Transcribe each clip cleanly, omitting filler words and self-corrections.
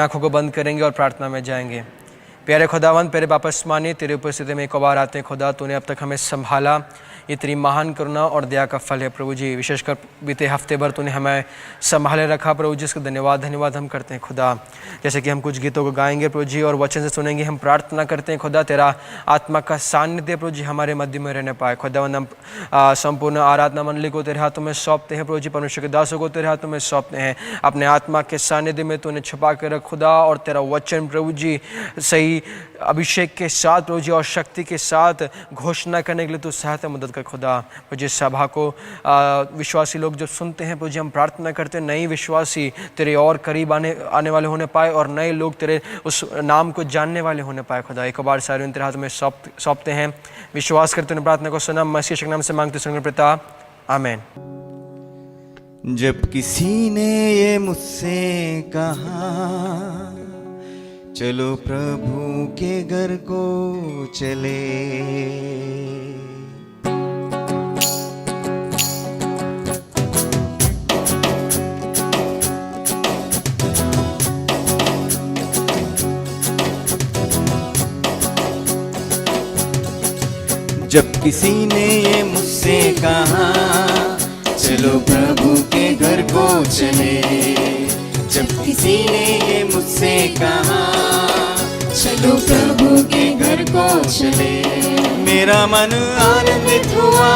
आंखों को बंद करेंगे और प्रार्थना में जाएंगे। प्यारे खुदावंद, प्यारे वापस माने तेरे उपस्थिति में एक बार आते हैं खुदा। तूने अब तक हमें संभाला, ये तेरी महान करुणा और दया का फल है प्रभु जी। विशेषकर बीते हफ्ते भर तूने हमें संभाले रखा प्रभु जी, इसका धन्यवाद हम करते हैं खुदा। जैसे कि हम कुछ गीतों को गाएंगे प्रभु जी और वचन से सुनेंगे, हम प्रार्थना करते हैं खुदा तेरा आत्मा का सानिध्य प्रभु जी हमारे मध्य में रहने पाए। खुदावंद, हम संपूर्ण आराधना मंडली को तेरे हाथों में सौंपते हैं प्रभु जी, परमेश्वर के दासों को तेरे हाथों में सौंपते हैं। अपने आत्मा के सानिध्य में तूने छुपा कर रख खुदा, और तेरा वचन प्रभु जी सही अभिषेक के साथ प्रभु जी और शक्ति के साथ घोषणा करने के लिए तू सहायता मदद कर खुदा। मुझे सभा को विश्वासी लोग जब सुनते हैं प्रभु जी, हम प्रार्थना करते हैं नए विश्वासी तेरे और करीब आने वाले होने पाए, और नए लोग तेरे उस नाम को जानने वाले होने पाए खुदा। एक बार सारे तेरे हाथ में सौंपते हैं, विश्वास करते हैं प्रार्थना को सुना, मसीह के नाम से मांगते सुन पिता, आमीन। जब किसी ने ये मुझसे कहा चलो प्रभु के घर को चले, जब किसी ने ये मुझसे कहा चलो प्रभु के घर को चले, जब किसी ने ये मुझसे कहा चलो प्रभु के घर को चले, मेरा मन आनंदित हुआ,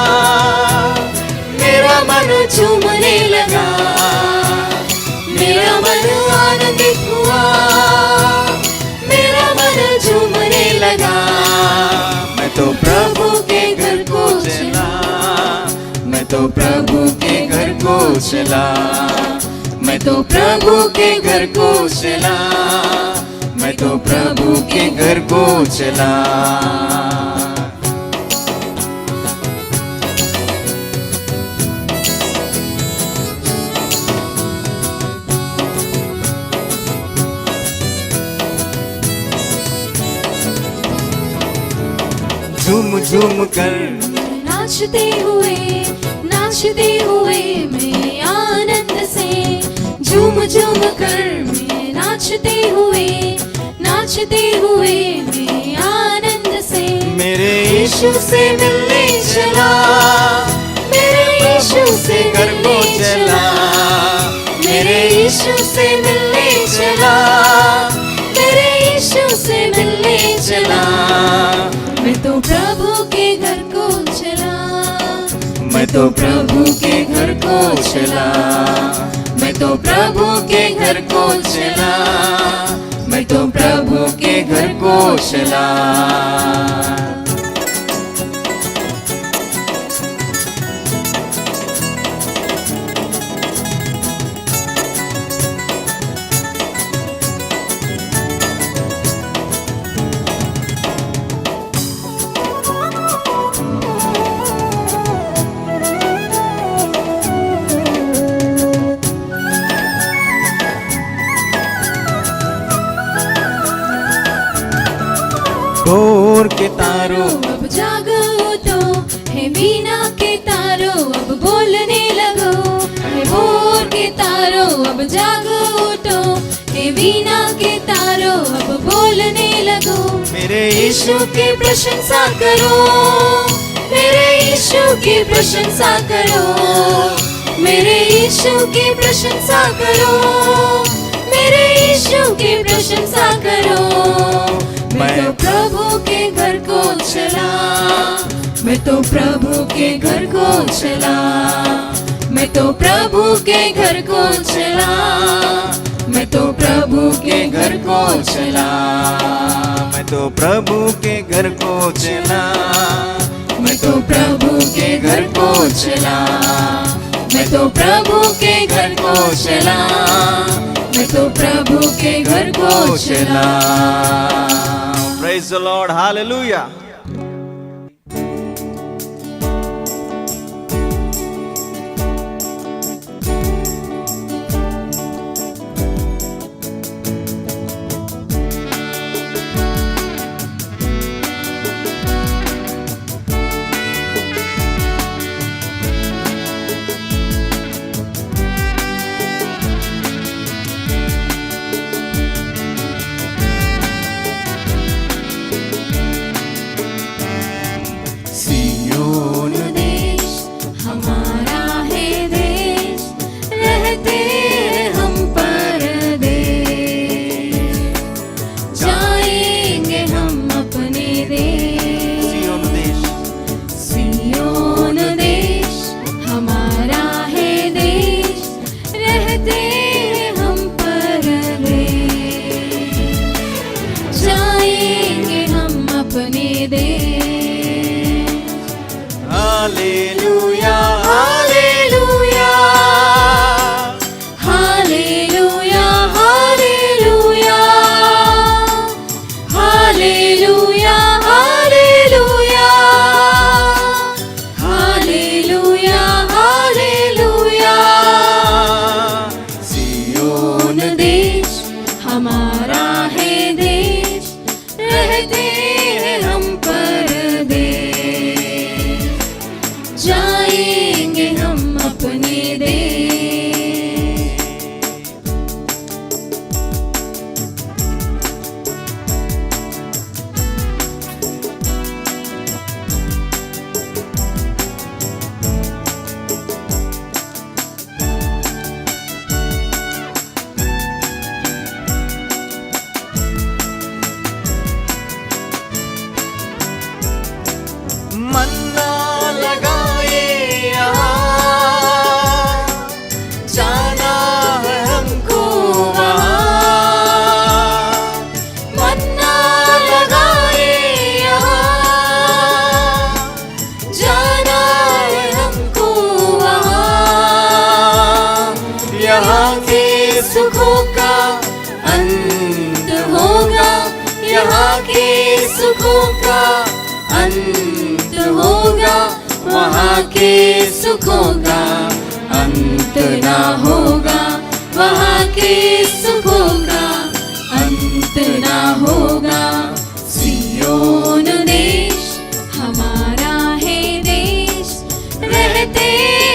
मेरा मन झूमने लगा, मेरा मन आनंदित हुआ, मेरा मन झूमने लगा। मैं तो प्रभु के घर को चला, मैं तो प्रभु के घर को चला, मैं तो प्रभु के घर को चला, मैं तो प्रभु के घर को चला। झूम झूम कर नाचते हुए मैं आनंद से, झूम झूम कर मैं नाचते हुए मैं आनंद से, मेरे यीशु से मिलने चला, मेरे यीशु से घर को चला, मेरे यीशु से मिलने चला, मेरे यीशु से मिलने चला। मैं तो प्रभु के घर को चला, मैं तो प्रभु के घर को चला, मैं तो प्रभु के घर को चला, मैं तो प्रभु के घर को चला। भोर के तारों अब जागो तो, हे वीणा के तारों अब बोलने लगो, हे भोर के तारों अब जागो तो, हे वीणा के तारों अब बोलने लगो। मेरे यीशु की प्रशंसा करो, मेरे यीशु की प्रशंसा करो, मेरे यीशु की प्रशंसा करो, मेरे यीशु की प्रशंसा करो। मैं तो प्रभु के घर को चला, मैं तो प्रभु के घर को चला, मैं तो प्रभु के घर को चला, मैं तो प्रभु के घर को चला, मैं तो प्रभु के घर को चला, मैं तो प्रभु के घर को चला, मैं तो प्रभु के घर को चला, मैं तो प्रभु के घर को चला। Praise the Lord, hallelujah. Hallelujah hallelujah hallelujah hallelujah hallelujah hallelujah hallelujah hallelujah Zion देश हमारा है देश, रहते हैं हम परदेश, जाएंगे हम अपने देश। मन्ना लगाए यहाँ, जाना है हमको वहाँ। मन्ना लगाए यहाँ, जाना है हमको वहाँ। यहाँ के सुखों का अंत होगा, यहाँ के सुखों का अंत होगा, वहाँ के सुखों का अंत ना होगा, वहाँ के सुखों का अंत ना होगा। सियोन देश हमारा है देश, रहते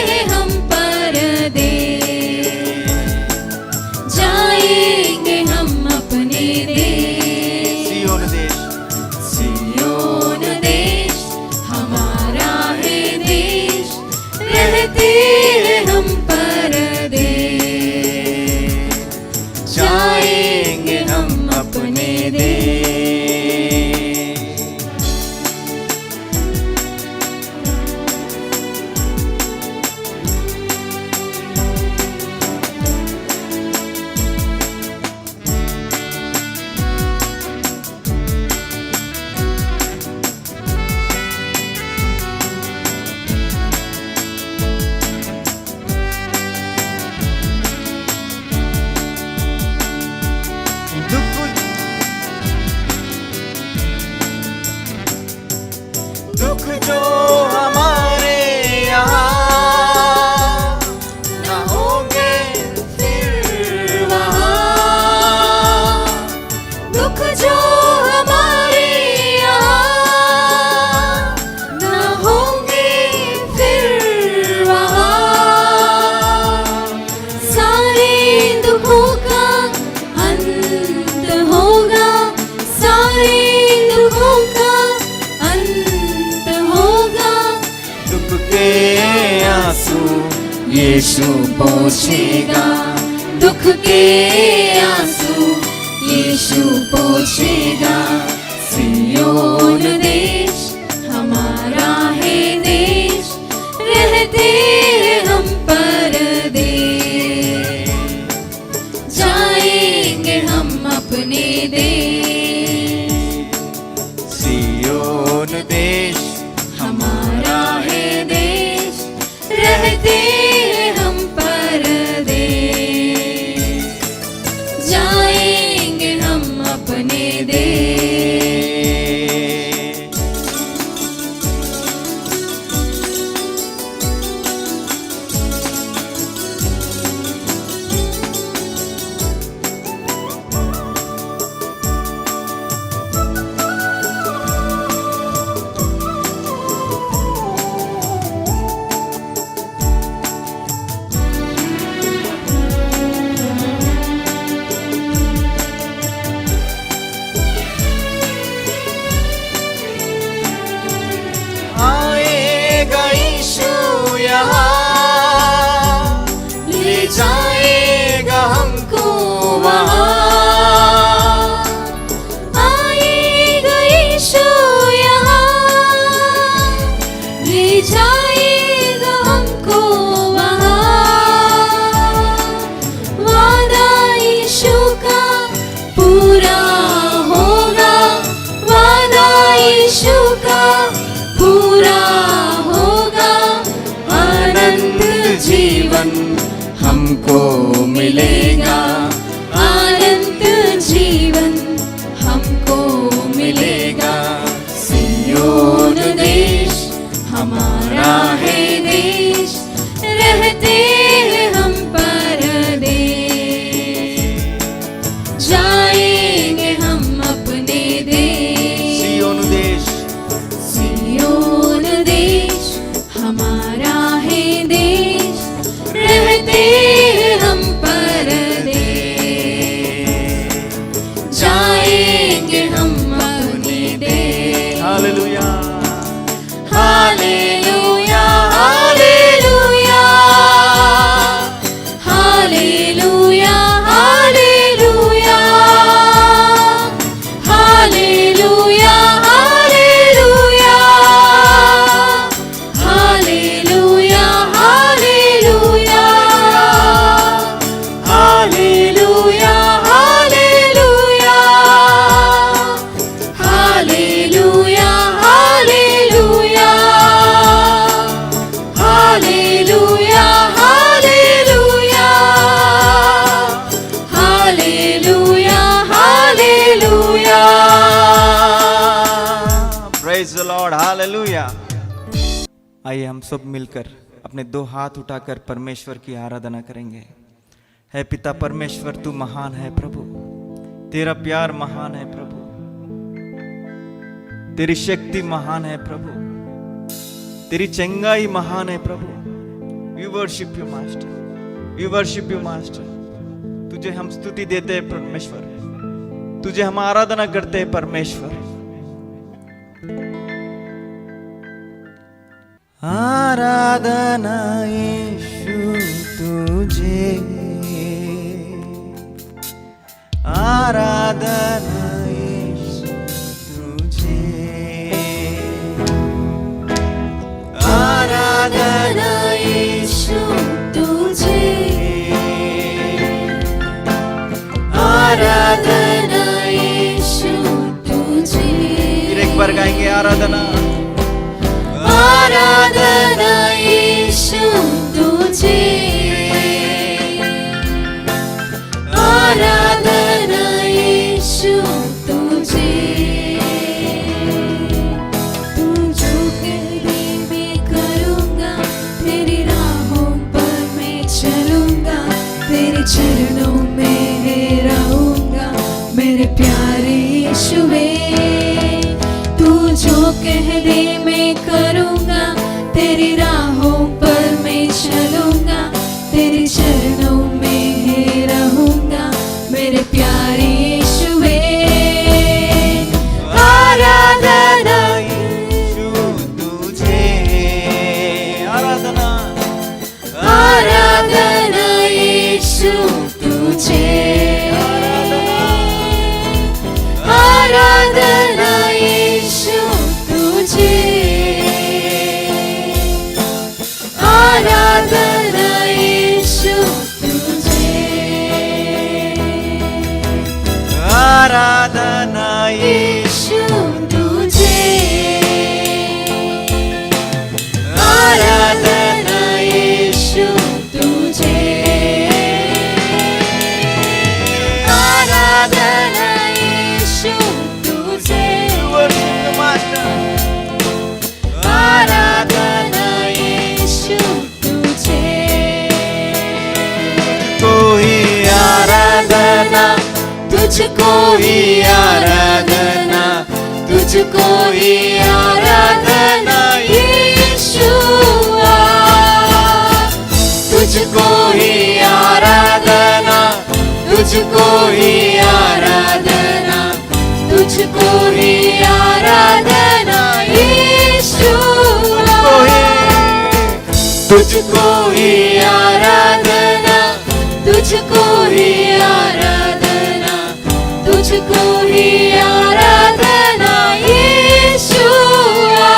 हैं हम परदेश, जाएंगे हम अपने देश। सियोन देश सियोन देश हमारा है देश, रहते हैं हम परदेश, जाएंगे हम अपने देश। दुख जो हमारे यहाँ न होंगे फिर वहाँ। दुख जो हमारे यहाँ न होंगे फिर वहाँ। सारे दुखों का अंत होगा, सारे दुखों का अंत होगा। दुख के आंसू यीशु पोंछेगा, दुख के आंसू यीशु पोंछेगा। सियोन देश हमारा है देश, रहते हैं हम परदेश, जाएंगे हम अपने देश। सियोन देश हमारा है देश, रहते हैं हम परदेश, जाएंगे हम अपने देश। आएगा यीशु यहाँ, ले जाएगा हमको वहाँ। आएगा यीशु यहाँ, ले जाएगा हमको वहाँ। वादा यीशु का पूरा होगा, वादा यीशु का पूरा होगा। जीवन हमको मिलेगा, अनंत जीवन हमको मिलेगा। सियोन देश हमारा है देश, रहते हैं हम परदेश, जाएंगे हम अपने देश। सियोन देश, सियोन देश हमारा है देश, रहते हैं हम परदेश, जाएंगे हम अपने देश। Hallelujah, hallelujah, hallelujah, hallelujah, hallelujah, hallelujah, hallelujah, hallelujah, hallelujah, hallelujah, hallelujah, hallelujah, hallelujah, hallelujah, hallelujah, hallelujah. Praise the Lord, hallelujah. आइए हम सब मिलकर अपने दो हाथ उठाकर परमेश्वर की आराधना करेंगे। है पिता परमेश्वर, तू महान है प्रभु, तेरा प्यार महान है प्रभु, तेरी शक्ति महान है प्रभु, तेरी चंगाई महान है प्रभु। We worship you master, we worship you master. तुझे हम स्तुति देते हैं परमेश्वर, तुझे हम आराधना करते हैं परमेश्वर। आराधना यीशु तुझे, आराधना यीशु तुझे, आराधना यीशु तुझे, आराधना। आराधना यीशु तुझे। फिर एक बार गाएंगे आराधना, आराधना यीशु तुझे, आराधना यीशु तुझे। तू जो कहने मैं करूँगा, तेरी राहों पर मैं चलूँगा, तेरे चरणों में रहूँगा मेरे प्यारे यीशुवे। तू जो कह दे मैं करूँगा, तेरी राहों पर मैं चलूँगा, तेरे चरणों में रहूँगा मेरे प्यारे यीशुवे। आराधना यीशु तुझे, आराधना, आराधना यीशु तुझे, आराधना यीशु तुझे, आराधना यीशु तुझे, आराधना यीशु तुझे, आराधना यीशु तुझे, आराधना यीशु तुझे, आराधना यीशु तुझे। कोई आराधना, तुझको ही आराधना, तुझको ही आराधना यीशुआ, तुझको ही आराधना, तुझको ही आराधना, तुझको ही आराधना यीशुआ, तुझको ही आराधना, तुझको ही आराधना, तुझको ही आराधना यीशुआ।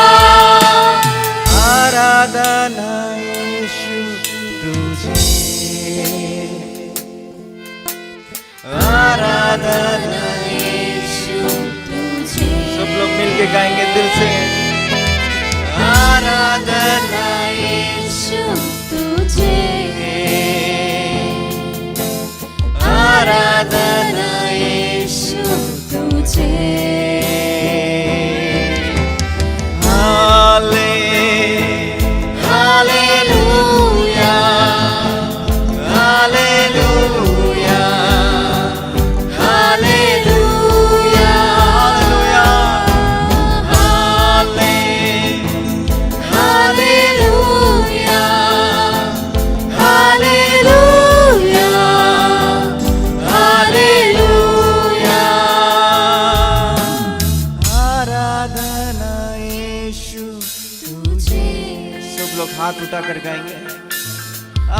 आराधना यीशु तुझे, आराधना यीशु तुझे। सब लोग मिलके गाएंगे दिल से, आराधना यीशु तुझे। आराधना यीशु तुझे हाले हालेलुया हालेलुया हालेलुया हाले हालेलुया हालेलुया हालेलुया आराधना यीशु तुझे सब लोग हाथ उठाकर गाएंगे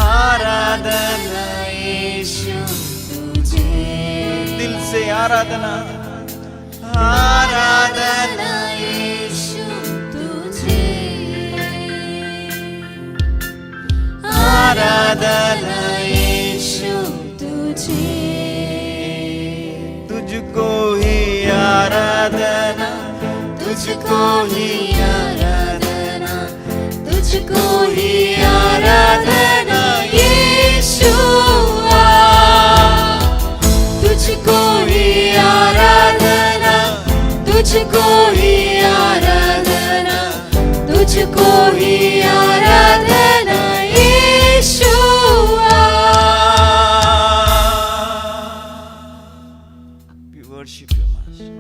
आराधना यीशु तुझे दिल से आराधना आराधना यीशु तुझे आराधना यीशु तुझे तुझको ही आराधना तुझको ही आराधना तुझको ही आराधना यीशुआ तुझको ही आराधना तुझको ही आराधना तुझको ही आराधना यीशुआ We worship you, Master.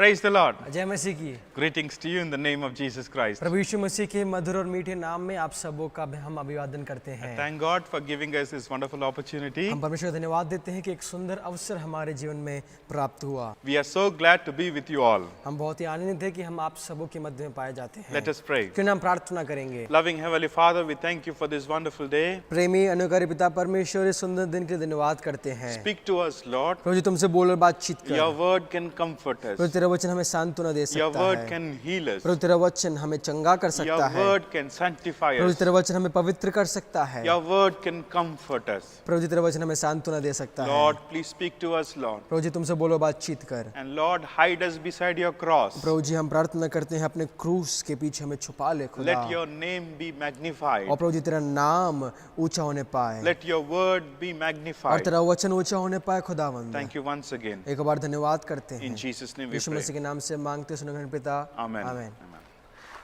Praise the Lord. जय मसीह की। Greetings to you in the name of Jesus Christ. प्रभु यीशु मसीह के मधुर और मीठे नाम में आप सबों का हम अभिवादन करते हैं। Thank God for giving us this wonderful opportunity. हम परमेश्वर को धन्यवाद देते हैं कि एक सुंदर अवसर हमारे जीवन में प्राप्त हुआ। We are so glad to be with you all. हम बहुत ही आनंदित हैं कि हम आप सबों के मध्य में पाए जाते हैं। Let us pray. क्यों ना हम प्रार्थना करेंगे। Loving Heavenly Father, we thank you for this wonderful day. प्रेमी अनुकारी पिता परमेश्वर इस सुंदर दिन के लिए धन्यवाद करते हैं। Speak to us, Lord. प्रभु जी तुमसे बोल और बातचीत कर। Your word can comfort Prabhu us. तेरा वचन हमें सांत्वना दे Your सकता word है। can heal us. प्रभु तेरा वचन हमें चंगा कर सकता Your है। word can sanctify Prabhu us. तेरा वचन हमें पवित्र कर सकता है। Your word can comfort us. प्रभु जी तेरा वचन हमें सांत्वना दे सकता है। Lord, please speak to us, Lord. प्रभु जी तुमसे बोलो बातचीत कर। And Lord, hide us beside your cross. प्रभु जी हम प्रार्थना करते हैं अपने क्रूस के पीछे हमें छुपा ले खुदा। Let your name be magnified. और प्रभु जी तेरा नाम ऊंचा होने पाए Let your word be और magnified. तेरा वचन ऊंचा होने पाए खुदावंद। Thank you once again. एक बार धन्यवाद करते हैं। In Jesus' name we Yeshu pray. मसीह के नाम से मांगते सुनकर पिता Amen. आमीन। Amen.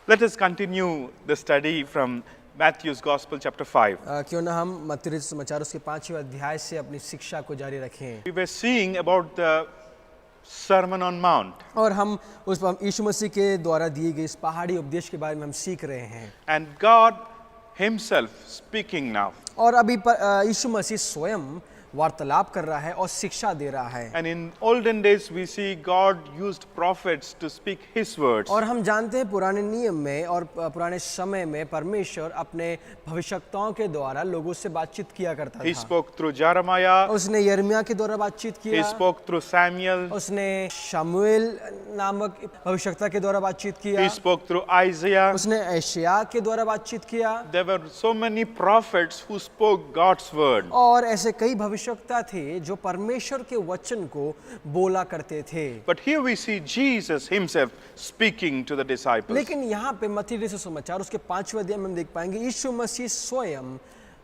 Let us continue the study from Matthew's Gospel, chapter 5. क्यों ना हम मत्ती रचित समाचार उसके 5वें अध्याय से अपनी शिक्षा को जारी रखें। We were seeing about the Sermon on Mount. और हम उस यीशु मसीह के द्वारा दिए गए इस पहाड़ी उपदेश के बारे में हम सीख रहे हैं। And God Himself speaking now. और अभी यीशु मसीह स्वयं वार्तालाप कर रहा है और शिक्षा दे रहा है। And in olden days, we see God used prophets to speak His words. और हम जानते हैं पुराने नियम में और पुराने समय में परमेश्वर अपने भविष्यवक्ताओं के द्वारा लोगों से बातचीत किया करता He था। spoke through Jeremiah. उसने यिर्मयाह के द्वारा बातचीत He किया। spoke through Samuel. उसने शमूएल नामक भविष्यवक्ता के द्वारा बातचीत किया। He spoke through Isaiah. उसने यशायाह के द्वारा बातचीत किया। There were so many prophets who spoke God's word. और ऐसे कई भविष्यवक्ता थे जो परमेश्वर के वचन को बोला करते थे। But here we see Jesus Himself speaking to the disciples. लेकिन यहाँ पे मत्ती रचित समाचार उसके 5वें अध्याय में हम देख पाएंगे यीशु मसीह स्वयं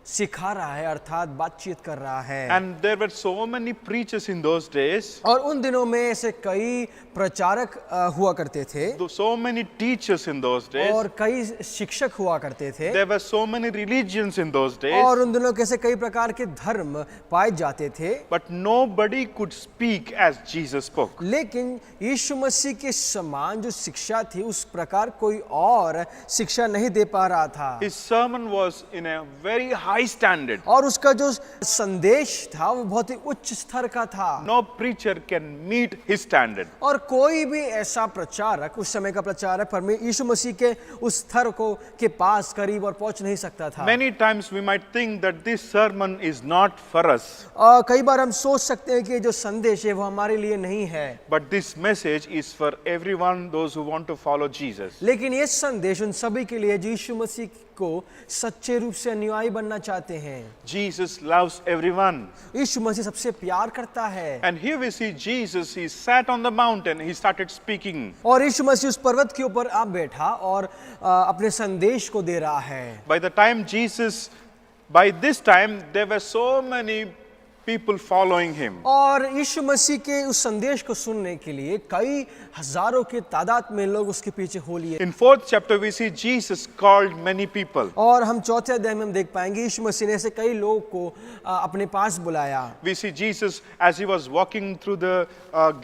सिखा रहा है अर्थात बातचीत कर रहा है। And there were so many preachers in those days. और उन दिनों में ऐसे कई प्रचारक हुआ करते थे So many teachers in those days. और कई शिक्षक हुआ करते थे There were so many religions in those days. और उन दिनों कैसे कई प्रकार के धर्म पाए जाते थे। But nobody could speak as Jesus spoke. लेकिन यीशु मसीह के समान जो शिक्षा थी उस प्रकार कोई और शिक्षा नहीं दे पा रहा था। His sermon was in a very high standard. और उसका जो संदेश था वो बहुत ही उच्च स्तर का था। No preacher can meet his standard. और कोई भी ऐसा प्रचारक उस समय का प्रचारक परमेश्वर यीशु मसीह के उस स्तर को के पास करीब और पहुंच नहीं सकता था। Many times we might think that this sermon is not for us. कई बार हम सोच सकते हैं कि जो संदेश है वो हमारे लिए नहीं है। But this message is for everyone, those who want to follow Jesus. लेकिन ये संदेश उन सभी के लिए जो यीशु मसीह को सच्चे रूप से अनुयायी बनना चाहते हैं। Jesus loves everyone. यीशु मसीह सबसे प्यार करता है। And here we see Jesus, he sat on the mountain, he started speaking. और यीशु मसीह उस पर्वत के ऊपर आ बैठा और अपने संदेश को दे रहा है। By this time, there were so many people following him. और यीशु मसीह के उस संदेश को सुनने के लिए कई हजारों की तादाद में लोग उसके पीछे हो लिए। In 4th chapter we see Jesus called many people. और हम चौथे अध्याय में हम देख पाएंगे यीशु मसीह ने ऐसे कई लोगों को अपने पास बुलाया। We see Jesus as he was walking through the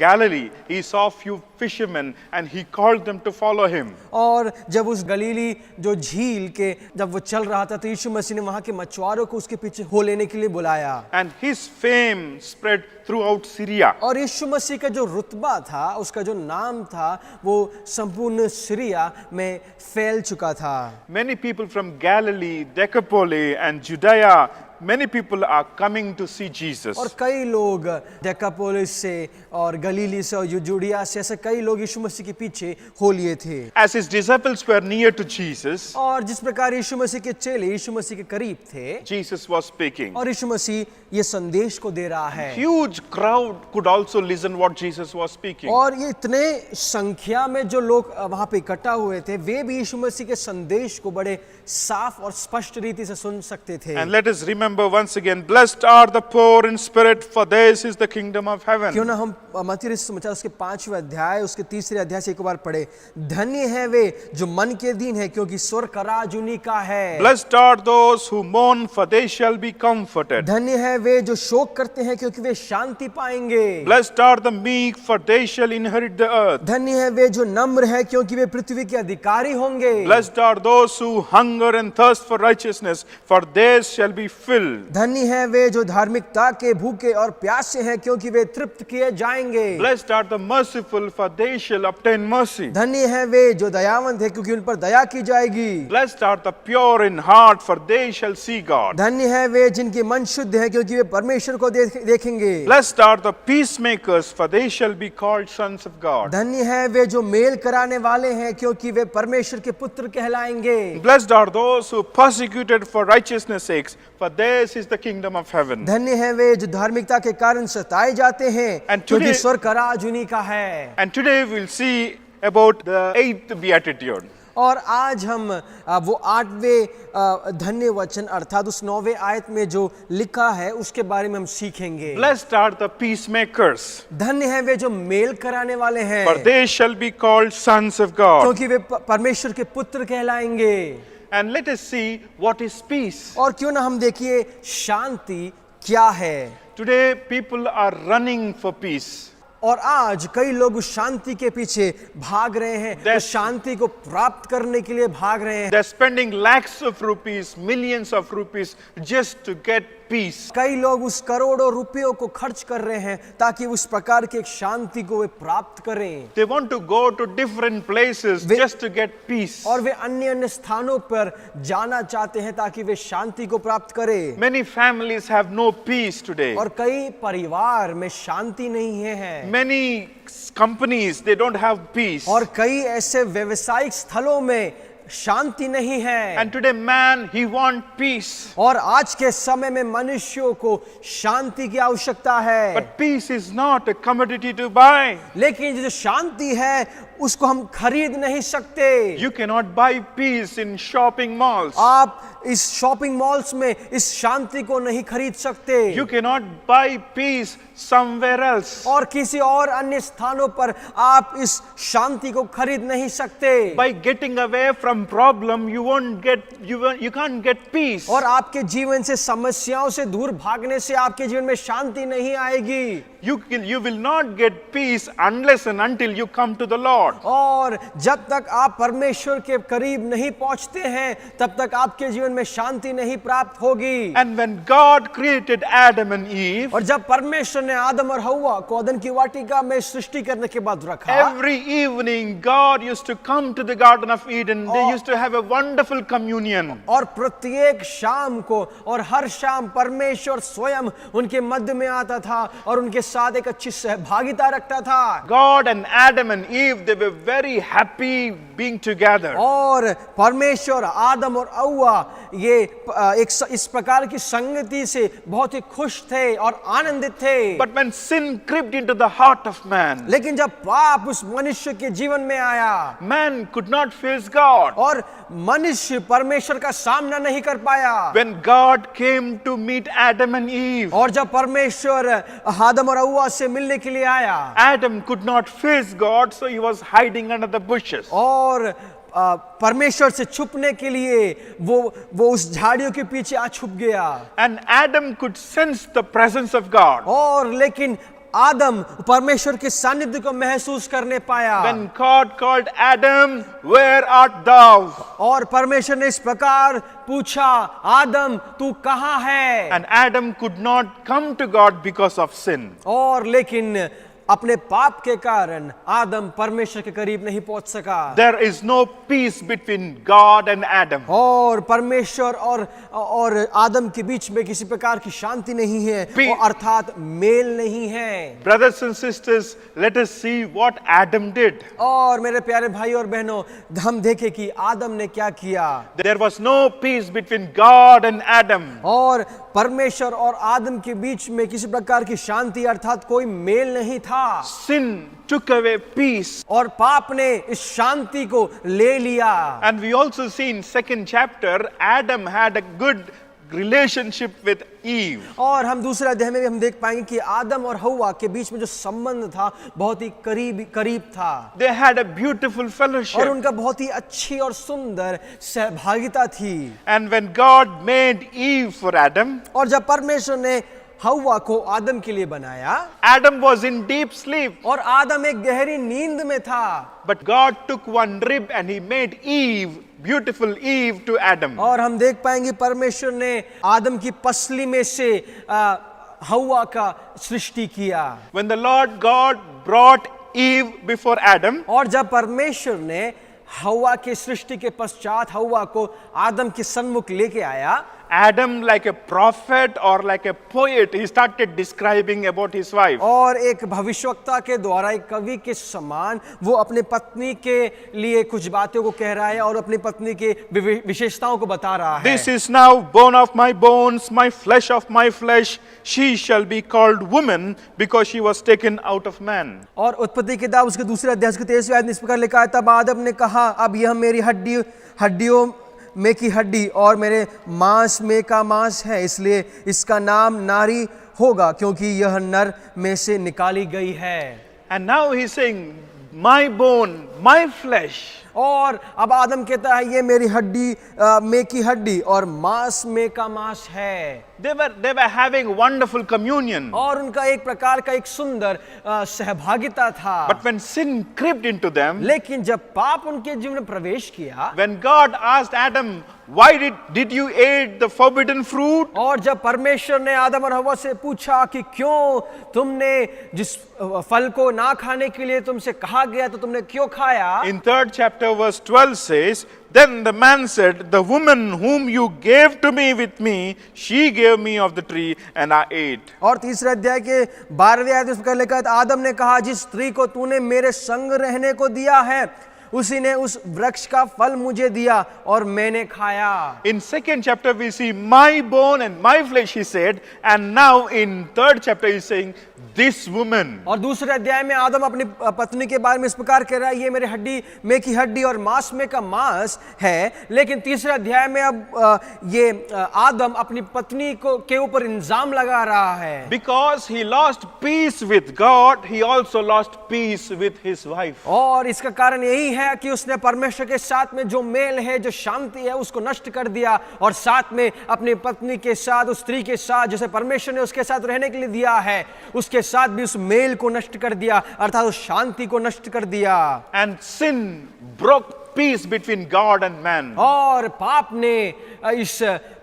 Galilee, he saw few fishermen and he called them to follow him. और जब उस गलीली जो झील के जब वो चल रहा था तो यीशु मसीह ने वहां के मछुआरों को उसके पीछे हो लेने के लिए बुलाया। And his fame spread throughout Syria. और यीशु मसीह का जो रुतबा था, उसका जो नाम था, वो संपूर्ण सीरिया में फैल चुका था। Many people from Galilee, Decapolis and Judea, many people are coming to see Jesus. और कई लोग डेकापोलिस से और गलीली से और जुडिया से ऐसे कई लोग यीशु मसीह के पीछे हो लिए थे। As his disciples were near to Jesus, और जिस प्रकार यीशु मसीह के चेले यीशु मसीह के करीब थे, Jesus was speaking. और यीशु मसीह ये संदेश को दे रहा है। Huge crowd could also listen what Jesus was speaking. और ये इतने संख्या में जो लोग वहां पे इकट्ठा हुए थे, वे भी यीशु मसीह के संदेश को बड़े साफ और स्पष्ट रीति से सुन सकते थे। And let us remember once again, blessed are the poor in spirit, for theirs is the kingdom of heaven. क्यों ना हम मत्ती सुसमाचार उसके 5वें अध्याय उसके 3रे अध्याय से एक बार पढ़े। धन्य है वे जो मन के दीन है, क्योंकि स्वर्ग का राज उन्हीं का है। Blessed are those who mourn, for they shall be comforted. धन्य है वे जो शोक करते हैं, क्योंकि वे शांति पाएंगे। Blessed are the meek, for they shall inherit the earth. धन्य है वे जो नम्र है, क्योंकि वे पृथ्वी के अधिकारी होंगे। Blessed are those who hunger and thirst for righteousness, for theirs shall be filled. धन्य है वे जो धार्मिकता के भूखे और प्यासे हैं, क्योंकि वे तृप्त किए जाएंगे। Blessed are the merciful, for they shall obtain mercy. धन्य है वे जो दयावंत है, क्योंकि उन पर दया की जाएगी। Blessed are the pure in heart, for they shall see God. धन्य है वे जिनके मन शुद्ध है, क्योंकि वे परमेश्वर को देखेंगे। Blessed are the peacemakers, for they shall be called sons of God. धन्य है वे जो मेल कराने वाले हैं, क्योंकि वे परमेश्वर के पुत्र कहलाएंगे। Blessed are those who persecuted for righteousness' sakes, for theirs is the kingdom of heaven. धन्य है वे जो धार्मिकता के कारण सताए जाते हैं, And क्योंकि today- स्वर्ग का राज उन्हीं का है। And today we'll see about the 8th beatitude. और आज हम वो 8वें धन्य वचन अर्थात उस 9वें आयत में जो लिखा है उसके बारे में हम सीखेंगे। Blessed are the peacemakers, धन्य है वे जो मेल कराने वाले हैं, for they shall be called sons of God. क्योंकि वे परमेश्वर के पुत्र कहलाएंगे। And let us see what is peace. और क्यों ना हम देखिए शांति क्या है। Today people are running for peace. और आज कई लोग उस शांति के पीछे भाग रहे हैं, उस शांति को प्राप्त करने के लिए भाग रहे हैं। They're spending lakhs of rupees, millions of rupees just to get peace. कई लोग उस करोड़ों रुपयों को खर्च कर रहे हैं ताकि उस प्रकार की एक शांति को वे प्राप्त करें। They want to go to different places just to get peace. और वे अन्य अन्य स्थानों पर जाना चाहते हैं ताकि वे शांति को प्राप्त करें। Many families have no peace today. और कई परिवार में शांति नहीं है। Many companies, they don't have peace. और कई ऐसे व्यवसायिक स्थलों में शांति नहीं है। And today man, he want peace. और आज के समय में मनुष्यों को शांति की आवश्यकता है। But peace is not a commodity to buy. लेकिन जो शांति है उसको हम खरीद नहीं सकते। You cannot buy peace in shopping malls. आप इस शॉपिंग मॉल्स में इस शांति को नहीं खरीद सकते। You cannot buy peace somewhere else. और किसी और अन्य स्थानों पर आप इस शांति को खरीद नहीं सकते। By getting away from problem, you can't get peace. और आपके जीवन से समस्याओं से दूर भागने से आपके जीवन में शांति नहीं आएगी। You will not get peace unless and until you come to the Lord. और जब तक आप परमेश्वर के करीब नहीं पहुंचते हैं तब तक आपके जीवन में शांति नहीं प्राप्त होगी। And when God created Adam and Eve, और जब परमेश्वर ने आदम और हव्वा को अदन की वाटिका में सृष्टि करने के बाद रखा, every evening God used to come to the Garden of Eden. They used to have a wonderful communion. और प्रत्येक शाम को और हर शाम परमेश्वर स्वयं उनके मध्य में आता था और उनके साथ एक अच्छी सहभागिता रखता था। God and Adam and Eve, they were very happy, being together. और परमेश्वर आदम और हव्वा ये इस प्रकार की संगति से बहुत ही खुश थे और आनंदित थे। But when sin crept into the heart of man, लेकिन जब पाप उस मनुष्य के जीवन में आया, man could not face God. और मनुष्य परमेश्वर का सामना नहीं कर पाया। When God came to meet Adam and Eve, और जब परमेश्वर आदम और हव्वा से मिलने के लिए आया, Adam could not face God, so he was hiding under the bushes. और परमेश्वर से छुपने के लिए वो उस झाड़ियों के पीछे आ छुप गया। And Adam could sense the presence of God. और लेकिन आदम परमेश्वर के सानिध्य को महसूस करने पाया। When God called Adam, where art thou? और परमेश्वर ने इस प्रकार पूछा, आदम तू कहाँ है? And Adam could not come to God because of sin. और लेकिन अपने पाप के कारण आदम परमेश्वर के करीब नहीं पहुंच सका। There is no peace between God and Adam. और परमेश्वर और आदम के बीच में किसी प्रकार की शांति नहीं है, और अर्थात मेल नहीं है। Brothers and sisters, let us see what Adam did. और मेरे प्यारे भाई और बहनों, हम देखें कि आदम ने क्या किया। There was no peace between God and Adam. और परमेश्वर और आदम के बीच में किसी प्रकार की शांति अर्थात कोई मेल नहीं था। Sin took away peace. और पाप ने इस शांति को ले लिया। And we also see in second chapter, Adam had a good relationship with Eve. और हम दूसरे अध्याय में भी हम देख पाएंगे कि आदम और हव्वा के बीच में जो संबंध था बहुत ही करीब था। They had a beautiful और fellowship. उनका बहुत ही अच्छी और सुंदर सहभागिता थी। And when God made Eve for Adam, और जब परमेश्वर ने हव्वा को आदम के लिए बनाया, Adam was in deep sleep. और आदम एक गहरी नींद में था। But God took one rib and he made Eve, beautiful Eve, to Adam. और हम देख पाएंगे परमेश्वर ने आदम की पसली में से हव्वा का सृष्टि किया। When the Lord God brought Eve before Adam, और जब परमेश्वर ने हव्वा के सृष्टि के पश्चात हव्वा को आदम के सन्मुख लेके आया, Adam, like a prophet or like a poet, he started describing about his wife. और एक भविष्यवक्ता के द्वारा, एक कवि के समान वो अपने पत्नी के लिए कुछ बातों को कह रहा है और अपनी पत्नी के विशेषताओं को बता रहा है। This is now bone of my bones, my flesh of my flesh. She shall be called woman because she was taken out of man. और उत्पत्ति की किताब उसके दूसरे अध्याय के 23वें आयत में इस प्रकार लिखा है, तब आदम ने कहा, अब यह मेरी हड्डियों में की हड्डी और मेरे मांस में का मांस है, इसलिए इसका नाम नारी होगा क्योंकि यह नर में से निकाली गई है। And now he's saying, my bone, my flesh. और अब आदम कहता है, ये मेरी हड्डी में की हड्डी और मांस में का मांस है। They were having wonderful communion. और उनका एक प्रकार का एक सुंदर सहभागिता था। But when sin crept into them, लेकिन जब पाप उनके जीवन में प्रवेश किया, when God asked Adam, why did you eat the forbidden fruit? और जब परमेश्वर ने आदम और हव्वा से पूछा कि क्यों तुमने जिस फल को ना खाने के लिए तुमसे कहा गया तो तुमने क्यों खाया? In 3rd chapter verse 12 says, then the man said, the woman whom you gave to me with me, she gave me of the tree and I ate. और तीसरे अध्याय के 12वें आयत में लिखा है, आदम ने कहा, जिस स्त्री को तूने मेरे संग रहने को दिया है उसी ने उस वृक्ष का फल मुझे दिया और मैंने खाया। In 2nd chapter we see my bone and my flesh, he said, and now in 3rd chapter he's saying this woman. और दूसरे अध्याय में आदम अपनी पत्नी के बारे में इस प्रकार कह रहा है, ये मेरे हड्डी में की हड्डी और मांस में का मांस है। लेकिन तीसरे अध्याय में अब ये आदम अपनी पत्नी को के ऊपर इल्जाम लगा रहा है। Because he lost peace with God, he also lost peace with his wife. और इसका कारण यही है कि उसने परमेश्वर के साथ में जो मेल है, जो शांति है, उसको नष्ट कर दिया और साथ में अपनी पत्नी के साथ, उस स्त्री के साथ जैसे परमेश्वर ने उसके साथ रहने के लिए दिया है, उसके साथ भी उस मेल को नष्ट कर दिया, अर्थात उस शांति को नष्ट कर दिया। And sin broke peace between God and man. और पाप ने इस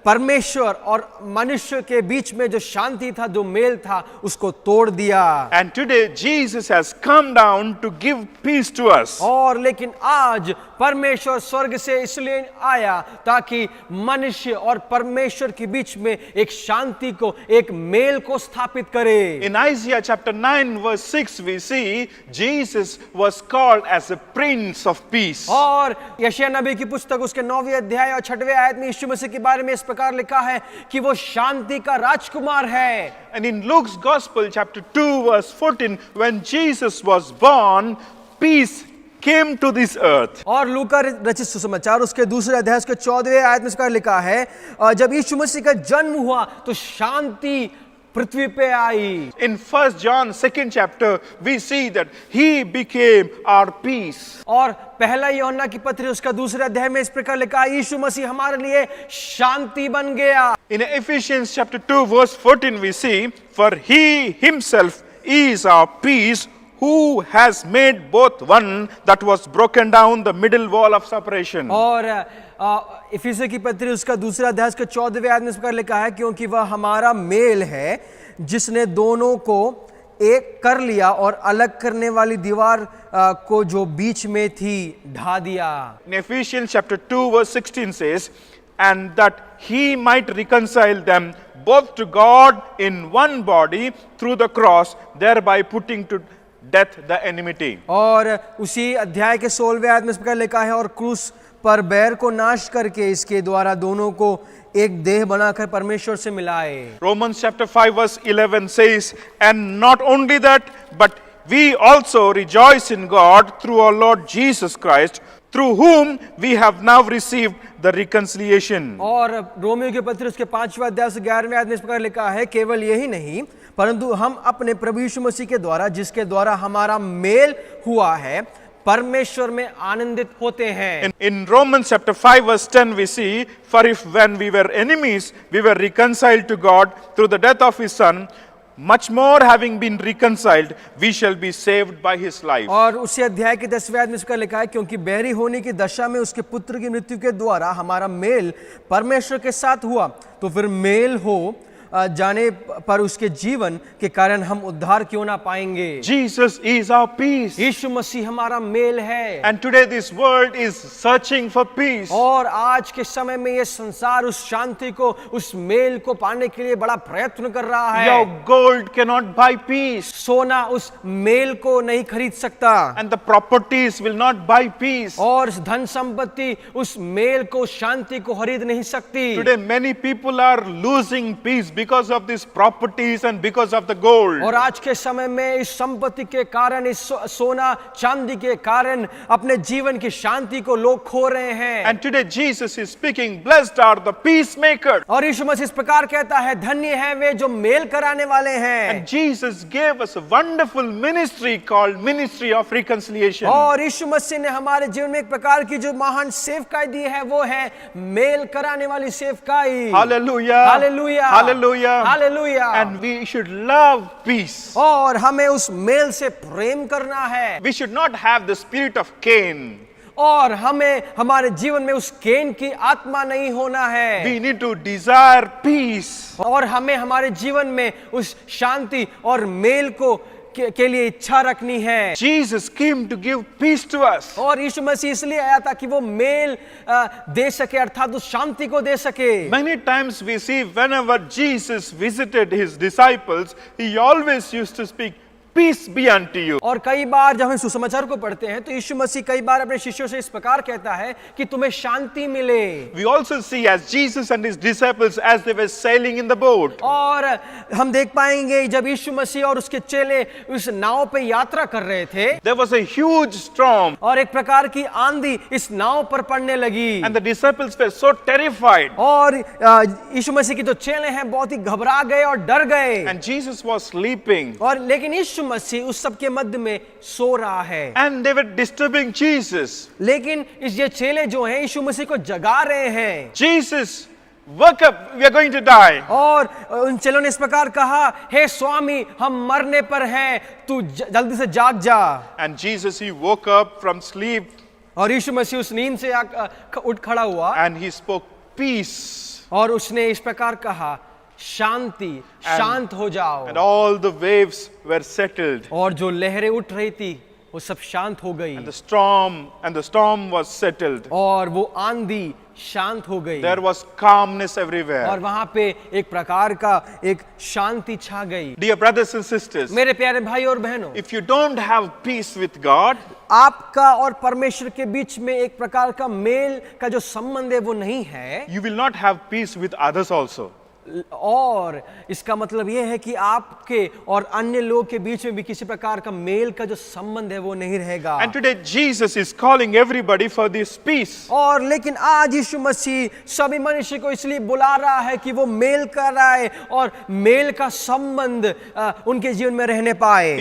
परमेश्वर और मनुष्य के बीच में जो शांति था, जो मेल था, उसको तोड़ दिया। And today Jesus has come down to give peace to us. और लेकिन आज परमेश्वर स्वर्ग से इसलिए आया ताकि मनुष्य और परमेश्वर के बीच में एक शांति को, एक मेल को स्थापित करे। In Isaiah chapter 9 verse 6 we see Jesus was called as a prince of peace. और यशायाह नबी की पुस्तक उसके 9वें अध्याय और 6वें आयत में यीशु मसीह के बारे में इस प्रकार लिखा है कि वो शांति का राजकुमार है। And in Luke's gospel chapter 2 verse 14 when Jesus was born, peace came to this earth. और लूका रचित सुसमाचार उसके दूसरे अध्याय के 14वें आयत में इस प्रकार लिखा है, जब यीशु मसीह का जन्म हुआ तो शांति पृथ्वी पे आई। In 1 John 2nd chapter we see that he became our peace. और पहला यूहन्ना की पत्री उसका दूसरे अध्याय में इस प्रकार लिखा है, यीशु मसीह हमारे लिए शांति बन गया। In Ephesians chapter 2 verse 14 we see, for he himself is our peace, who has made both one, that was broken down the middle wall of separation. और इफिसियों की पत्री उसका दूसरा अध्याय के 14वें आयत में इस प्रकार लिखा है, क्योंकि वह हमारा मेल है जिसने दोनों को एक कर लिया और अलग करने वाली दीवार को जो बीच में थी ढा दिया। In Ephesians chapter 2 verse 16 says, and that he might reconcile them both to God in one body through the cross, thereby putting to death the enmity. और उसी अध्याय के 16वें आयत में इस प्रकार लिखा है, और क्रूस पर बैर को नाश करके इसके द्वारा दोनों को एक देह बनाकर परमेश्वर से मिलाए। Romans chapter 5 verse 11 says, and not only that, but we also rejoice in God through our Lord Jesus Christ, through whom we have now received the reconciliation. और रोमियो के पत्र उसके 5वें अध्याय से 11वें आयत में इस प्रकार लिखा है, केवल यही नहीं परंतु हम अपने प्रभु यीशु मसीह के द्वारा, जिसके द्वारा हमारा मेल हुआ है, परमेश्वर में आनंदित होते हैं। In Romans chapter 5 verse 10 we see, for if when we were enemies we were reconciled to God through the death of his son, much more having been reconciled we shall be saved by his life. और उसी अध्याय के 10वें आयत में इसका लिखा है, क्योंकि बैरी होने की दशा में उसके पुत्र की मृत्यु के द्वारा हमारा मेल परमेश्वर के साथ हुआ, तो फिर मेल हो जाने पर उसके जीवन के कारण हम उद्धार क्यों ना पाएंगे। Jesus is our peace. यीशु मसीह हमारा मेल है। And today this world is searching for peace. और आज के समय में ये संसार उस शांति को, उस मेल को पाने के लिए बड़ा प्रयत्न कर रहा है। Your gold cannot buy peace. सोना उस मेल को नहीं खरीद सकता। And the properties will not buy peace. और धन संपत्ति उस मेल को, शांति को खरीद नहीं सकती। Today many people are losing peace because of these properties and because of the gold. और आज के समय में इस संपत्ति के कारण, इस सोना चांदी के कारण अपने जीवन की शांति को लोग खो रहे हैं। And today Jesus is speaking, blessed are the peacemakers. और यीशु मसीह इस प्रकार कहता है, धन्य है वे जो मेल कराने वाले हैं। And Jesus gave us a wonderful ministry called Ministry of Reconciliation. और यीशु मसीह ने हमारे जीवन में एक प्रकार की जो महान सेवकाई दी है, वो है मेल कराने वाली सेवकाई। Hallelujah. Hallelujah. Hallelujah. Hallelujah. And we should love peace. और हमें उस मेल से प्रेम करना है। We should not have the spirit of Cain. और हमें हमारे जीवन में उस केन की आत्मा नहीं होना है। We need to desire peace. और हमें हमारे जीवन में उस शांति और मेल को के लिए इच्छा रखनी है। Jesus came to give peace to us. और यीशु मसीह इसलिए आया था कि वो मेल दे सके, अर्थात उस शांति को दे सके। Many times we see whenever Jesus visited his disciples, he always used to speak, peace be unto you. और कई बार जब हम सुसमाचार को पढ़ते हैं तो यीशु मसीह कई बार अपने शिष्यों से इस प्रकार कहता है कि तुम्हें शांति मिले। We also see as Jesus and his disciples as they were sailing in the boat. और हम देख पाएंगे जब यीशु मसीह और उसके चेले उस नाव पे यात्रा कर रहे थे, There was a huge storm और एक प्रकार की आंधी इस नाव पर पड़ने लगी। and the disciples were so terrified. और यीशु मसीह की जो चेले हैं बहुत ही घबरा गए और डर गए। And Jesus was sleeping. और लेकिन यीशु मसीह उस सब के मध्य में सो रहा है। And they were disturbing Jesus. लेकिन इस ये चेले जो हैं यीशु मसीह को जगा रहे हैं। Jesus, wake up, we are going to die. और उन चेलों ने इस प्रकार कहा, हे स्वामी हम मरने पर हैं, तू जल्दी से जाग जा। And Jesus, he woke up from sleep और यीशु मसीह उस नींद से उठ खड़ा हुआ and he spoke peace. और उसने इस प्रकार कहा, शांति, शांत हो जाओ। And all the waves were settled. और जो लहरें उठ रही थी वो सब शांत हो गई, And the storm was settled. और वो आंधी शांत हो गई, There was calmness और everywhere. वहां पे एक प्रकार का एक शांति छा गई। Dear brothers and sisters, मेरे प्यारे भाई और बहनों, if you don't have peace with God, आपका और परमेश्वर के बीच में एक प्रकार का मेल का जो संबंध है वो नहीं है, you will not have peace with others also. और इसका मतलब ये है कि आपके और अन्य लोगों के बीच में भी किसी प्रकार का मेल का जो संबंध है वो नहीं रहेगा। And today Jesus is calling everybody for this peace. और लेकिन आज यीशु मसीह सभी मनुष्य को इसलिए बुला रहा है कि वो मेल कर रहा है और मेल का संबंध उनके जीवन में रहने पाए।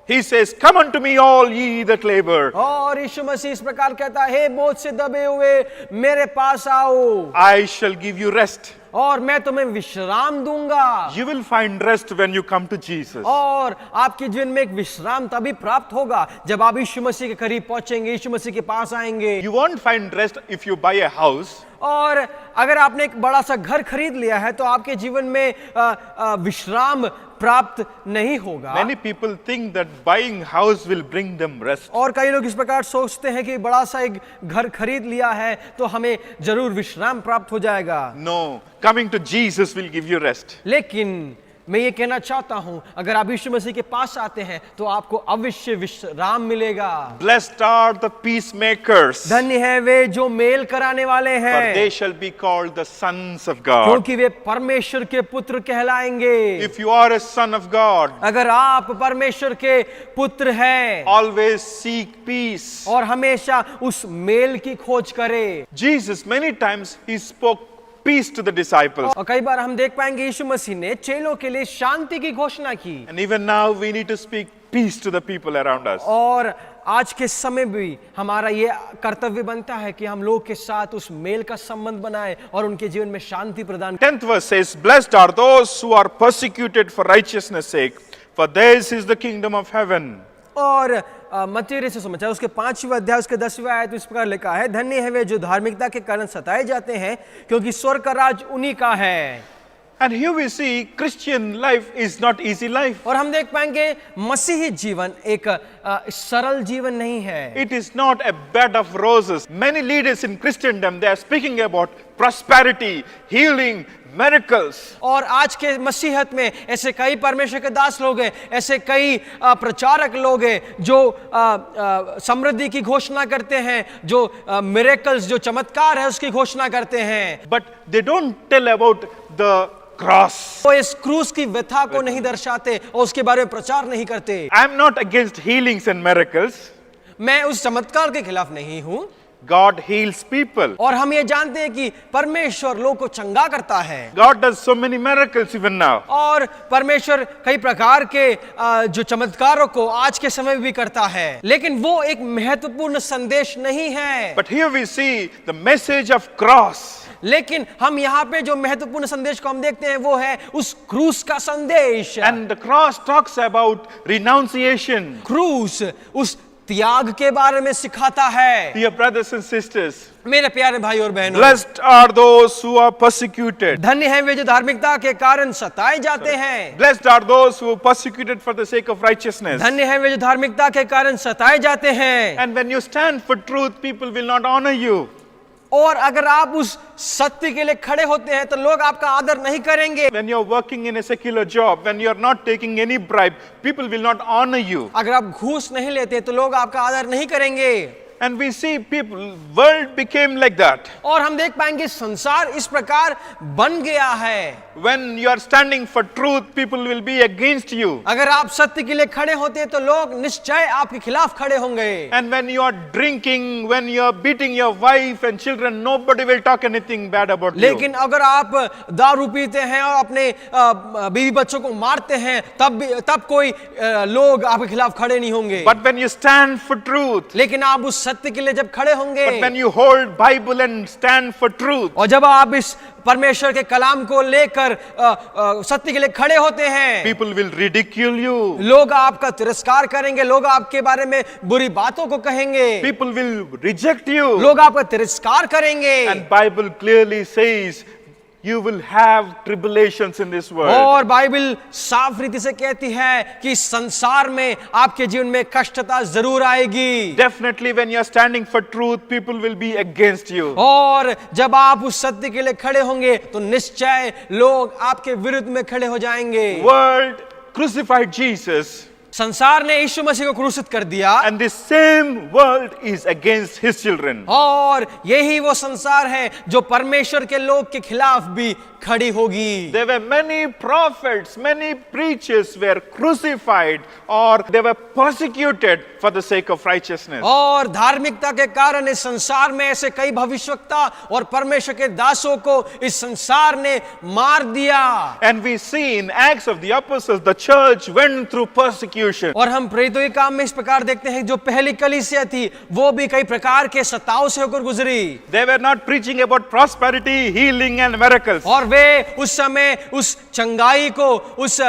He says, come unto me all ye that labor. और यीशु मसीह इस प्रकार कहता है, हे बोझ से दबे हुए मेरे पास आओ, I shall give you rest. और मैं तुम्हें विश्राम दूंगा। You will find rest when you come to Jesus. और आपके जीवन में एक विश्राम तभी प्राप्त होगा जब आप यीशु मसीह के करीब पहुंचेंगे, यीशु मसीह के पास आएंगे। You won't find rest if you buy a house. और अगर आपने एक बड़ा सा घर खरीद लिया है तो आपके जीवन में विश्राम प्राप्त नहीं होगा। Many people think that buying house will bring them rest. और कई लोग इस प्रकार सोचते हैं कि बड़ा सा एक घर खरीद लिया है तो हमें जरूर विश्राम प्राप्त हो जाएगा। No, coming to Jesus will give you rest. लेकिन मैं ये कहना चाहता हूं, अगर आप यीशु मसीह के पास आते हैं तो आपको अवश्य विश्राम मिलेगा। Blessed are the peacemakers, धन्य है वे जो मेल कराने वाले for हैं, they shall be called the sons of God. क्योंकि वे परमेश्वर के पुत्र कहलाएंगे। If you are a son of God, अगर आप परमेश्वर के पुत्र हैं always seek peace. और हमेशा उस मेल की खोज करें। Jesus, many times, he spoke peace to the disciples. और कई बार हम देख पाएंगे यीशु मसीह ने चेलों के लिए शांति की घोषणा की, And even now, we need to speak peace to the people around us. और आज के समय भी हमारा ये कर्तव्य बनता है कि हम लोग के साथ उस मेल का संबंध बनाएं और उनके जीवन में शांति प्रदान करें। 10th verse says, Blessed are those who are persecuted for righteousness' sake, for theirs is the kingdom of heaven. और मत्ती से समाचार उसके 5वें अध्याय उसके 10वें आयत इस प्रकार लिखा है, धन्य है वे जो धार्मिकता के कारण सताए जाते हैं, क्योंकि स्वर्ग का राज उन्हीं का है। And here we see Christian life is not easy life. और हम देख पाएंगे मसीही जीवन एक सरल जीवन नहीं है। It is not a bed of roses. Many leaders in Christendom, they are speaking about prosperity, healing, miracles. और आज के मसीहत में ऐसे कई परमेश्वर के दास लोग हैं, ऐसे कई प्रचारक लोग हैं जो समृद्धि की घोषणा करते हैं, जो मिरेकल्स, जो चमत्कार है उसकी घोषणा करते हैं, But they don't tell about the cross. वो इस क्रूस की व्यथा को नहीं दर्शाते और उसके बारे में प्रचार नहीं करते। I am not against healings and miracles. मैं उस चमत्कार के खिलाफ नहीं हूं, God heals people. और हम ये जानते हैं कि परमेश्वर लोग को चंगा करता है, God does so many miracles even now. और परमेश्वर कई प्रकार के जो चमत्कारों को आज के समय में भी करता है, लेकिन वो एक महत्वपूर्ण संदेश नहीं है। But here we see the message of cross. लेकिन हम यहाँ पे जो महत्वपूर्ण संदेश को हम देखते हैं वो है उस क्रूस का संदेश। And the cross talks about renunciation. क्रूस उस त्याग के बारे में सिखाता है। Dear brothers and sisters, मेरे प्यारे भाई और बहनों, blessed are those who are persecuted. धन्य है वे जो धार्मिकता के कारण सताए जाते हैं। Blessed are those who are persecuted for the sake of righteousness. धन्य है वे जो धार्मिकता के कारण सताए जाते हैं। And when you stand for truth, people will not honor you. और अगर आप उस सत्य के लिए खड़े होते हैं तो लोग आपका आदर नहीं करेंगे। When you're working in a secular job, when you're not taking any bribe, people will not honor you. अगर आप घूस नहीं लेते तो लोग आपका आदर नहीं करेंगे। And we see people, world became like that. और हम देख पाएंगे संसार इस प्रकार बन गया है। When you are standing for truth, people will be against you. अगर आप सत्य के लिए खड़े होते हैं तो लोग निश्चय आपके खिलाफ खड़े होंगे। And when you are drinking, when you are beating your wife and children, nobody will talk anything bad about you. लेकिन अगर आप दारू पीते हैं और अपने बीवी बच्चों को मारते हैं तब कोई लोग आपके खिलाफ खड़े नहीं होंगे। But when you stand for truth, लेकिन आप उस सत्य के लिए जब खड़े होंगे, But when you hold Bible and stand for truth, और जब आप इस परमेश्वर के कलाम को लेकर सत्य के लिए खड़े होते हैं, people will ridicule you. लोग आपका तिरस्कार करेंगे, लोग आपके बारे में बुरी बातों को कहेंगे, People will reject you. लोग आपका तिरस्कार करेंगे। And Bible clearly says you will have tribulations in this world. और बाइबल साफ रीति से कहती है कि संसार में आपके जीवन में कष्टता जरूर आएगी। Definitely when you are standing for truth, people will be against you. और जब आप उस सत्य के लिए खड़े होंगे तो निश्चय लोग आपके विरुद्ध में खड़े हो जाएंगे। World crucified Jesus, संसार ने यीशु मसीह को क्रूसित कर दिया, and this same world is against his children. और यही वो संसार है जो परमेश्वर के लोग के खिलाफ भी खड़ी होगी। There were many prophets, many preachers were crucified or they were persecuted for the sake of righteousness. और धार्मिकता के कारण इस संसार में ऐसे कई भविष्यवक्ता और परमेश्वर के दासों को इस संसार ने मार दिया। And we see in Acts of the Apostles, the church went through persecution. और हम प्रेरितों के काम में इस प्रकार देखते हैं, जो पहली कलीसिया थी वो भी कई प्रकार के सताव से होकर गुजरी। They were not preaching about prosperity, healing and miracles. और वे उस समय उस चंगाई को, उस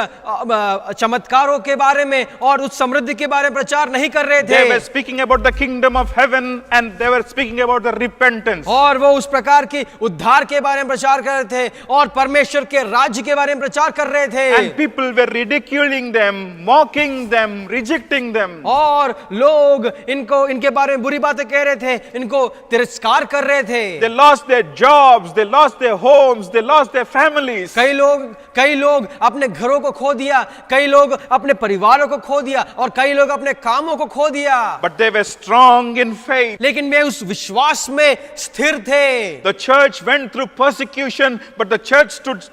चमत्कारों के बारे में और उस समृद्धि के बारे में प्रचार नहीं कर रहे थे। They were speaking about the kingdom of heaven and they were speaking about the repentance. और वो उस प्रकार की उद्धार के बारे में प्रचार कर रहे थे और परमेश्वर के राज्य के बारे में प्रचार कर रहे थे। And people were ridiculing them, mocking them, rejecting them. और लोग इनके बारे में बुरी बातें कह रहे थे, इनको तिरस्कार कर रहे थे। They lost their jobs, they lost their homes, they lost their families. कई लोग अपने घरों को खो दिया, कई लोग अपने परिवारों को खो दिया और कई लोग अपने कामों को खो दिया। But they were strong in faith. लेकिन वे उस विश्वास में स्थिर थे। The church went through persecution, but the church stood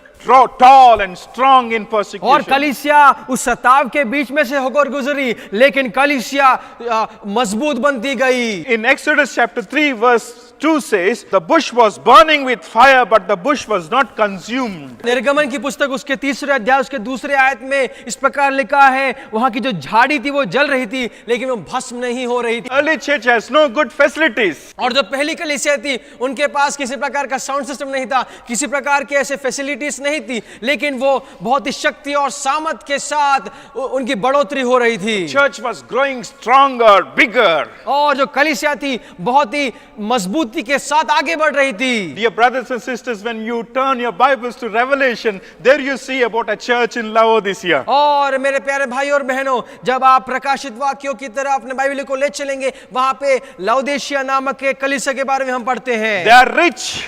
tall and strong in और persecution. कलीसिया उस सताव के बीच में से होकर गुजरी, लेकिन कलीसिया मजबूत बनती गई। In Exodus chapter 3 verse 2 says, the bush was burning with fire, but the bush was not consumed. निर्गमन की पुस्तक उसके 3रे अध्याय उसके 2रे आयत में इस प्रकार लिखा है, वहां की जो झाड़ी थी वो जल रही थी लेकिन वो भस्म नहीं हो रही थी। Early church has no good facilities. और जो पहली कलीसिया थी उनके पास किसी प्रकार का साउंड सिस्टम नहीं था, किसी प्रकार के ऐसे फैसिलिटीज नहीं थी, लेकिन वो बहुत ही शक्ति और सामर्थ के साथ उनकी बढ़ोतरी हो रही थी। Church was growing stronger, bigger. और जो कलीसिया थी बहुत ही मजबूती के साथ आगे बढ़ रही थी। Dear brothers and sisters, when you turn your Bibles to Revelation, there you see about a church in Laodicea. और मेरे प्यारे भाई और बहनों, जब आप प्रकाशित वाक्यों की तरह अपने बाइबल को ले चलेंगे, वहां पे लाउदेशिया नामक के कलीसिया के बारे में हम पढ़ते हैं। They are rich,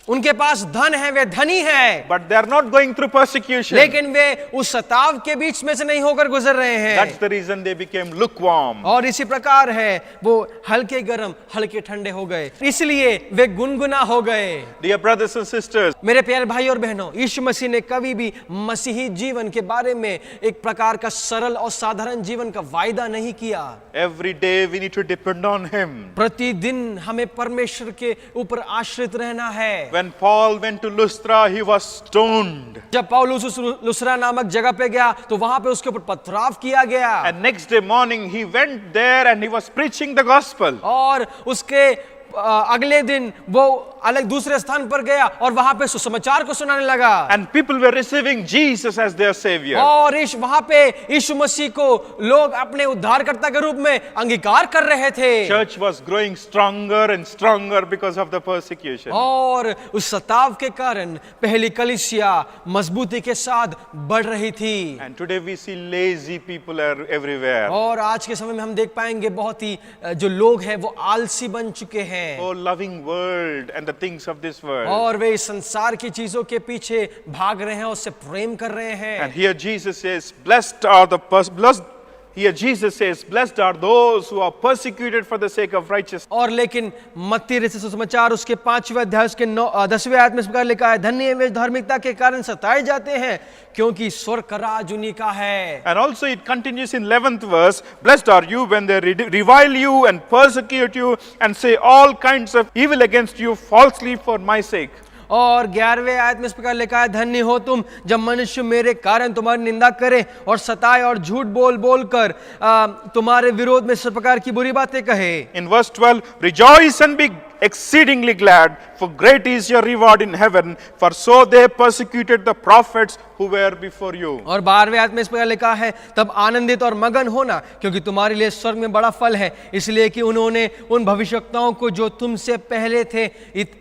उनके पास धन है, वे धनी है, but they are not going through persecution. लेकिन वे उस सताव के बीच में से नहीं होकर गुजर रहे हैं। That's the reason they became lukewarm. और इसी प्रकार है वो हल्के गर्म हल्के ठंडे हो गए, इसलिए वे गुनगुना हो गए। Dear brothers and sisters, मेरे प्यारे भाई और बहनों, यीशु मसीह ने कभी भी मसीही जीवन के बारे में एक प्रकार का सरल और साधारण जीवन का वायदा नहीं किया। every day we need to depend on Him. प्रतिदिन हमें परमेश्वर के ऊपर आश्रित रहना है। When Paul went to Lystra, he was stoned. जब पौलुस उस लुस्रा नामक जगह पे गया तो वहां पे उसके ऊपर पथराव किया गया। And next day morning, he went there and he was preaching the gospel. और उसके अगले दिन वो अलग दूसरे स्थान पर गया और वहां पे सुसमाचार को सुनाने लगा। And people were receiving Jesus as their savior. और वहां पे यीशु मसीह को लोग अपने उद्धारकर्ता के रूप में अंगीकार कर रहे थे। Church was growing stronger and stronger because of the persecution. और उस सताव के कारण पहली कलीसिया मजबूती के साथ बढ़ रही थी। And today we see lazy people are everywhere. और आज के समय में हम देख पाएंगे बहुत ही जो लोग हैं वो आलसी बन चुके हैं। Oh, loving world and the things of this world. और वे इस संसार की चीजों के पीछे भाग रहे हैं, उससे प्रेम कर रहे हैं। And here Jesus says, blessed are those who are persecuted for the sake of righteousness. और लेकिन मत्ती रचित सुसमाचार उसके 5वें अध्याय उसके 10वें आयत में इस प्रकार लिखा है, धन्य वे धार्मिकता के कारण सताए जाते हैं क्योंकि स्वर्ग का राज उन्हीं का है। And also it continues in 11th verse, blessed are you when they revile you and persecute you and say all kinds of evil against you falsely for my sake. और 11वें आयत में इस प्रकार लिखा है, धन्य हो तुम जब मनुष्य मेरे कारण तुम्हारी निंदा करे और सताए और झूठ बोल बोल कर तुम्हारे विरोध में सब प्रकार की बुरी बातें कहे। In verse 12, rejoice and be exceedingly glad, for great is your reward in heaven, for so they persecuted the prophets who were before you. और 12वें आयत में इस प्रकार लिखा है, तब आनंदित और मगन होना, क्योंकि तुम्हारे लिए स्वर्ग में बड़ा फल है, इसलिए कि उन्होंने उन भविष्यवक्ताओं को जो तुमसे पहले थे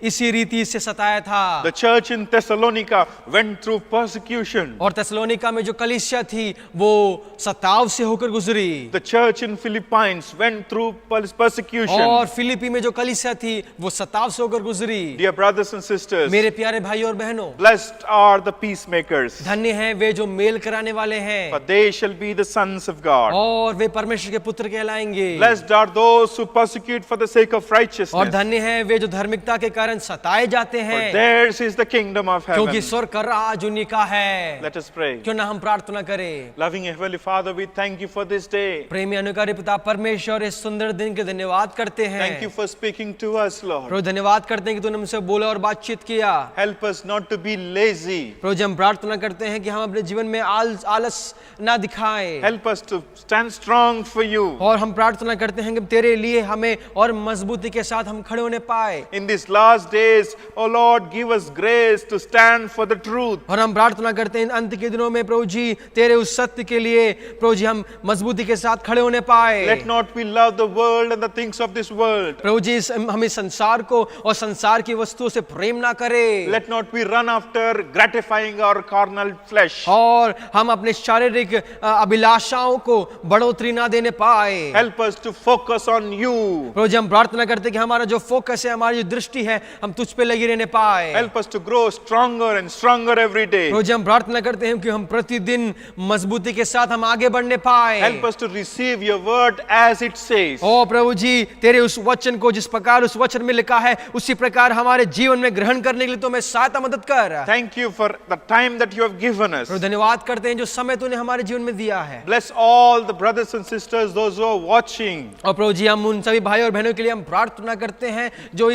इसी रीति से सताया था। The church in Thessalonica went through persecution. और तेसलोनिका में जो कलीसिया थी वो सताव से होकर गुजरी। The church in Philippines went through persecution. और फिलिपी में जो कलीसिया थी वो सताव से होकर गुजरी। Dear brothers and sisters, मेरे प्यारे भाइयों और बहनों, blessed are the peacemakers, धन्य हैं वे जो मेल कराने वाले हैं, for they shall be the sons of God. और वे परमेश्वर के पुत्र कहलाएंगे। Blessed are those who persecute for the sake of और righteousness, धन्य हैं वे जो धार्मिकता के कारण सताए जाते for हैं, theirs is the kingdom of क्योंकि heaven. स्वर्ग का राज उन्हीं का है। Let us pray. क्यों ना हम प्रार्थना करें। Loving Heavenly Father, we thank you for this day. प्रेमी अनुकारी पिता परमेश्वर, इस सुंदर दिन के धन्यवाद करते हैं। Thank you for speaking to us, Lord. प्रभु धन्यवाद करते हैं कि तूने हमसे बोला और बातचीत किया। Help us not to be lazy. प्रभु जी हम प्रार्थना करते हैं कि हम अपने जीवन में आलस ना दिखाएं। Help us to stand strong for you. और हम प्रार्थना करते हैं कि तेरे लिए हमें और मजबूती के साथ हम खड़े होने पाए। In these last days, oh Lord, give us grace to stand for the truth. और हम प्रार्थना करते हैं अंत के दिनों में प्रभु जी तेरे उस सत्य के लिए प्रभु जी हम मजबूती के साथ खड़े होने पाए। Let not we love the world and the things of this world. प्रभु जी हमें संसार को और संसार की वस्तुओं से प्रेम ना करे। Let not we run after gratifying our carnal flesh. और हम अपने शारीरिक अभिलाषाओं को बढ़ोतरी ना देने पाए। Help us to focus on you. प्रभु जी हम प्रार्थना करते हैं कि हमारा जो फोकस है, हमारी जो दृष्टि है, हम तुझ पे लगी रहने पाए। Help us to grow stronger and stronger every day. प्रभु जी हम प्रार्थना करते हैं कि हम प्रतिदिन मजबूती के साथ हम आगे बढ़ने पाए। Help us to receive your word as it says. ओ प्रभु जी तेरे उस वचन को जिस प्रकार उस वचन में लिखा है उसी प्रकार हमारे जीवन में ग्रहण करने के लिए तो हमें सहायता मदद कर। Thank you for the time that you have given us. प्रभु धन्यवाद करते हैं जो समय तूने हमारे जीवन में दिया है। Bless all the brothers and sisters, those who are watching. और प्रभु जी हम उन सभी भाई और बहनों के लिए हम प्रार्थना करते हैं जो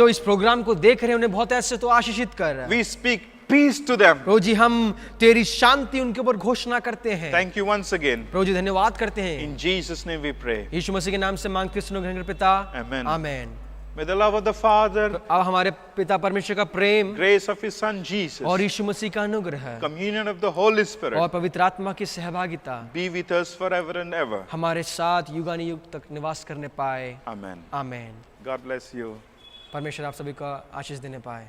इस प्रोग्राम को देख रहे हैं, उन्हें बहुत ऐसे तो आशीषित कर। We speak peace to them. प्रभु जी हम तेरी शांति उनके ऊपर घोषणा करते हैं। Thank you once again. प्रभु जी धन्यवाद करते हैं। In Jesus' name we pray. यीशु मसीह के नाम से मांगते सुनो ग्रहण कर पिता। Amen. Amen. May the love of the Father, अब हमारे पिता परमेश्वर का प्रेम grace of His Son Jesus, और यीशु मसीह का अनुग्रह communion of the Holy और Spirit पवित्र आत्मा की सहभागिता be with us forever and ever. हमारे साथ युगानुयुग तक निवास करने पाए। Amen. Amen. God bless you. परमेश्वर आप सभी का आशीष देने पाए।